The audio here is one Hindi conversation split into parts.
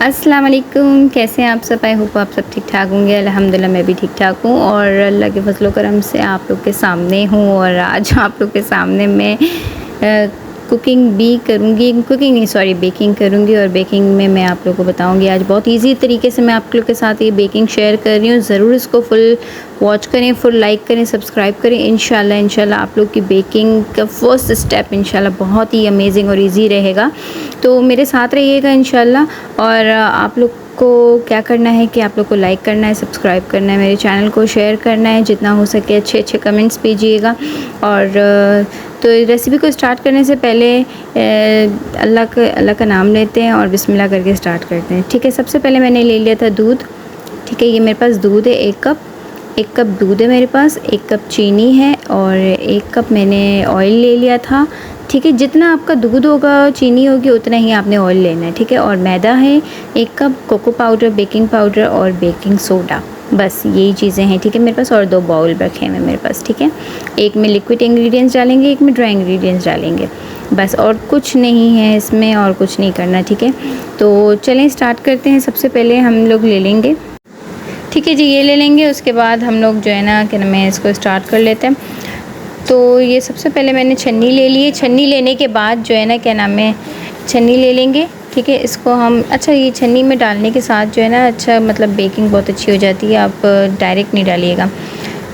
अस्सलाम वालेकुम, कैसे हैं आप सब? आई होप आप सब ठीक ठाक होंगे। अल्हम्दुलिल्लाह मैं भी ठीक ठाक हूँ और अल्लाह के फज़ल व करम से आप लोग के सामने हूँ। और आज आप लोग के सामने मैं कुकिंग भी करूँगी, कुकिंग नहीं सॉरी बेकिंग करूँगी। और बेकिंग में मैं आप लोगों को बताऊँगी आज बहुत इजी तरीके से मैं आप लोग के साथ ये बेकिंग शेयर कर रही हूँ। ज़रूर इसको फुल वॉच करें, फुल लाइक करें, सब्सक्राइब करें। इंशाल्लाह आप लोग की बेकिंग का फर्स्ट स्टेप इंशाल्लाह बहुत ही अमेजिंग और इजी रहेगा। तो मेरे साथ रहिएगा इंशाल्लाह। और आप लोग को क्या करना है कि आप लोग को लाइक करना है, सब्सक्राइब करना है, मेरे चैनल को शेयर करना है, जितना हो सके अच्छे अच्छे कमेंट्स कीजिएगा। और तो रेसिपी को स्टार्ट करने से पहले अल्लाह का नाम लेते हैं और बिस्मिल्लाह करके स्टार्ट करते हैं। ठीक है, सबसे पहले मैंने ले लिया था दूध। ठीक है, ये मेरे पास दूध है 1 कप दूध है मेरे पास, 1 कप चीनी है और 1 कप मैंने ऑयल ले लिया था। ठीक है, जितना आपका दूध होगा चीनी होगी उतना ही आपने ऑयल लेना है। ठीक है, और मैदा है 1 cup, cocoa powder, baking powder और बेकिंग सोडा, बस यही चीज़ें हैं। ठीक है मेरे पास, और 2 बाउल रखे हैं मेरे पास। ठीक है, एक में लिक्विड इंग्रेडिएंट्स डालेंगे, एक में ड्राई इंग्रेडिएंट्स डालेंगे, बस और कुछ नहीं है इसमें और कुछ नहीं करना। ठीक है, तो चलें स्टार्ट करते हैं। सबसे पहले हम लोग ले लेंगे, ठीक है जी, ये ले लेंगे। उसके बाद हम लोग जो है ना क्या नाम है इसको स्टार्ट कर लेते हैं। तो ये सबसे पहले मैंने छन्नी ले ली है। छन्नी लेने के बाद जो है ना क्या नाम है छन्नी ले लेंगे। ठीक है, इसको हम अच्छा ये छन्नी में डालने के साथ जो है ना अच्छा मतलब बेकिंग बहुत अच्छी हो जाती है। आप डायरेक्ट नहीं डालिएगा,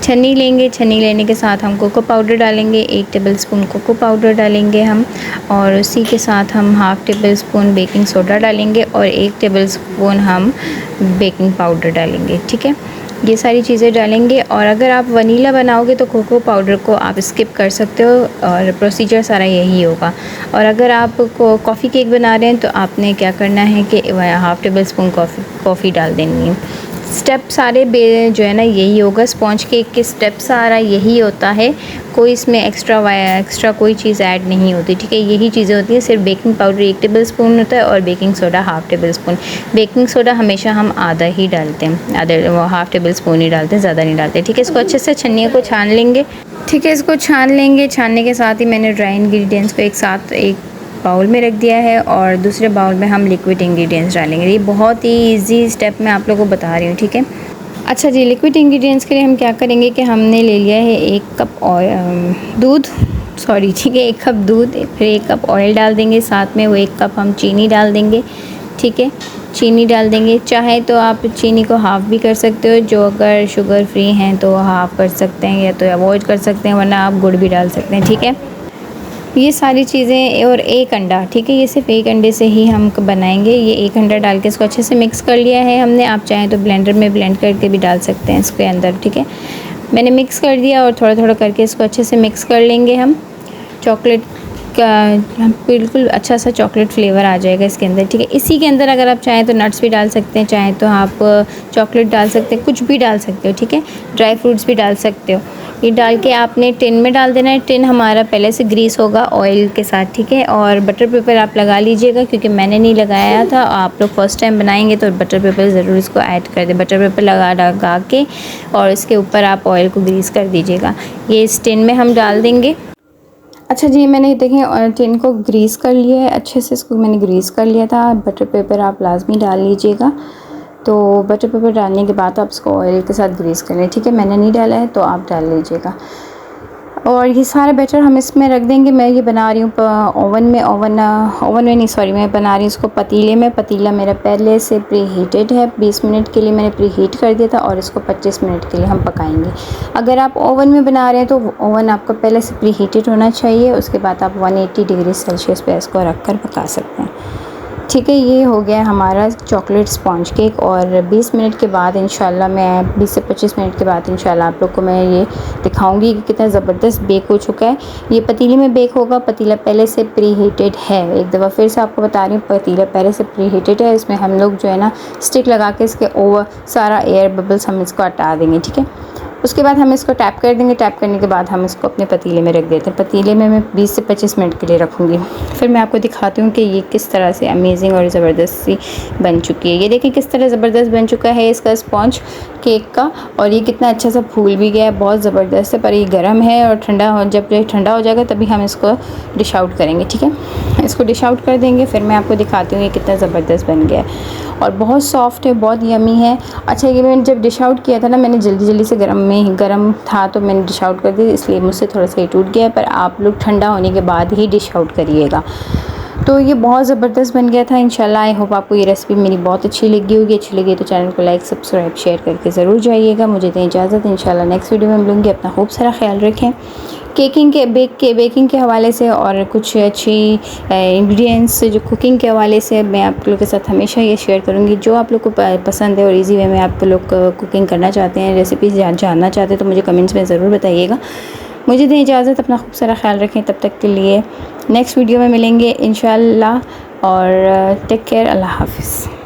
छन्नी लेंगे। छन्नी लेने के साथ हम कोको पाउडर डालेंगे, 1 टेबलस्पून कोको पाउडर डालेंगे हम, और उसी के साथ हम हाफ़ टेबलस्पून बेकिंग सोडा डालेंगे और 1 टेबलस्पून हम बेकिंग पाउडर डालेंगे। ठीक है, ये सारी चीज़ें डालेंगे। और अगर आप वनीला बनाओगे तो कोको पाउडर को आप स्किप कर सकते हो और प्रोसीजर सारा यही होगा। और अगर आप कॉफ़ी केक बना रहे हैं तो आपने क्या करना है कि हाफ़ टेबल स्पून कॉफ़ी डाल देनी है। स्टेप सारे जो है ना यही होगा। स्पॉन्ज केक के स्टेप सारा यही होता है, कोई इसमें एक्स्ट्रा कोई चीज़ ऐड नहीं होती। ठीक है, यही चीज़ें होती हैं। सिर्फ बेकिंग पाउडर 1 टेबल स्पून होता है और baking soda half table spoon. Baking soda हमेशा हम आधा ही डालते हैं, आधा हाफ़ टेबल स्पून ही डालते हैं, ज़्यादा नहीं डालते। ठीक है, इसको अच्छे से छन्नी को छान लेंगे। ठीक है, इसको छान लेंगे। छानने के साथ ही मैंने ड्राई इंग्रेडिएंट्स को एक साथ एक बाउल में रख दिया है और दूसरे बाउल में हम लिक्विड इंग्रेडिएंट्स डालेंगे। ये बहुत ही इजी स्टेप मैं आप लोगों को बता रही हूँ। ठीक है, अच्छा जी, लिक्विड इंग्रेडिएंट्स के लिए हम क्या करेंगे कि हमने ले लिया है 1 कप दूध, सॉरी ठीक है 1 कप दूध, फिर 1 कप ऑयल डाल देंगे, साथ में वो 1 कप हम चीनी डाल देंगे। ठीक है, चीनी डाल देंगे। चाहे तो आप चीनी को हाफ़ भी कर सकते हो, जो अगर शुगर फ्री हैं तो हाफ़ कर सकते हैं या तो अवॉइड कर सकते हैं, वरना आप गुड़ भी डाल सकते हैं। ठीक है, ये सारी चीज़ें और 1 अंडा। ठीक है, ये सिर्फ 1 अंडे से ही हम बनाएंगे। ये 1 अंडा डाल के इसको अच्छे से मिक्स कर लिया है हमने। आप चाहें तो ब्लेंडर में ब्लेंड करके भी डाल सकते हैं इसके अंदर। ठीक है, मैंने मिक्स कर दिया और थोड़ा थोड़ा करके इसको अच्छे से मिक्स कर लेंगे हम। चॉकलेट का बिल्कुल अच्छा सा चॉकलेट फ्लेवर आ जाएगा इसके अंदर। ठीक है, इसी के अंदर अगर आप चाहें तो नट्स भी डाल सकते हैं, चाहें तो आप चॉकलेट डाल सकते हैं, कुछ भी डाल सकते हो। ठीक है, ड्राई फ्रूट्स भी डाल सकते हो। ये डाल के आपने टिन में डाल देना है। टिन हमारा पहले से ग्रीस होगा ऑयल के साथ। ठीक है, और बटर पेपर आप लगा लीजिएगा, क्योंकि मैंने नहीं लगाया था। आप लोग फर्स्ट टाइम बनाएंगे तो बटर पेपर ज़रूर इसको ऐड कर दें। बटर पेपर लगा के और इसके ऊपर आप ऑयल को ग्रीस कर दीजिएगा। ये इस टिन में हम डाल देंगे। अच्छा जी, मैंने देखें टिन को ग्रीस कर लिया है अच्छे से, इसको मैंने ग्रीस कर लिया था। बटर पेपर आप लाजमी डाल लीजिएगा। तो बटर पेपर डालने के बाद आप इसको ऑयल के साथ ग्रीस कर लें। ठीक है, मैंने नहीं डाला है तो आप डाल लीजिएगा। और ये सारा बैटर हम इसमें रख देंगे। मैं ये बना रही हूँ ओवन में नहीं सॉरी, मैं बना रही हूँ इसको पतीले में। पतीला मेरा पहले से प्री हीटेड है, 20 मिनट के लिए मैंने प्री हीट कर दिया था और इसको 25 मिनट के लिए हम पकाएंगे। अगर आप ओवन में बना रहे हैं तो ओवन आपका पहले से प्री हीटेड होना चाहिए। उसके बाद आप 180 डिग्री सेल्सियस पे इसको रख कर पका सकते हैं। ठीक है, ये हो गया हमारा चॉकलेट स्पॉन्ज केक। और 20 मिनट के बाद इंशाल्लाह मैं 20 से 25 मिनट के बाद इंशाल्लाह आप लोग को मैं ये दिखाऊंगी कि कितना ज़बरदस्त बेक हो चुका है। ये पतीले में बेक होगा, पतीला पहले से प्री हीटेड है। एक दफ़ा फिर से आपको बता रही हूँ, पतीला पहले से प्री हीटेड है। इसमें हम लोग जो है ना स्टिक लगा के इसके ओवर सारा एयर बबल्स हम इसको हटा देंगे। ठीक है, उसके बाद हम इसको टैप कर देंगे। टैप करने के बाद हम इसको अपने पतीले में रख देते हैं। पतीले में मैं 20 से 25 मिनट के लिए रखूँगी। फिर मैं आपको दिखाती हूँ कि ये किस तरह से अमेजिंग और ज़बरदस्त सी बन चुकी है। ये देखें किस तरह ज़बरदस्त बन चुका है इसका स्पॉन्ज केक का, और ये कितना अच्छा सा फूल भी गया है, बहुत ज़बरदस्त है। पर ये गर्म है और जब ये ठंडा हो जाएगा तभी हम इसको डिश आउट करेंगे, ठीक है। इसको डिश आउट कर देंगे। फिर मैं आपको दिखाती हूँ ये कितना ज़बरदस्त बन गया है और बहुत सॉफ्ट है, बहुत यमी है। अच्छा, ये मैंने जब डिश आउट किया था ना, मैंने जल्दी से गर्म था तो मैंने डिश आउट कर दिया, इसलिए मुझसे थोड़ा सा ये टूट गया है। पर आप लोग ठंडा होने के बाद ही डिश आउट करिएगा। तो ये बहुत ज़बरदस्त बन गया था। इंशाल्लाह आई होप आपको ये रेसिपी मेरी बहुत अच्छी लगी होगी। अच्छी लगी तो चैनल को लाइक सब्सक्राइब शेयर करके ज़रूर जाइएगा। मुझे दें इजाज़त, इंशाल्लाह नेक्स्ट वीडियो में मिलूँगी। अपना खूब सारा ख्याल रखें। बेकिंग के हवाले से और कुछ अच्छी इंग्रेडिएंट्स जो कुकिंग के हवाले से मैं आप लोगों के साथ हमेशा ये शेयर करूँगी। जो आप लोग को पसंद है और इजी वे में आप लोग कुकिंग करना चाहते हैं, रेसिपीज़ जानना चाहते हैं, तो मुझे कमेंट्स में ज़रूर बताइएगा। मुझे दें इजाज़त, अपना खूब सारा ख्याल रखें। तब तक के लिए नेक्स्ट वीडियो में मिलेंगे इंशाल्लाह, और टेक केयर। अल्लाह हाफ़िज़।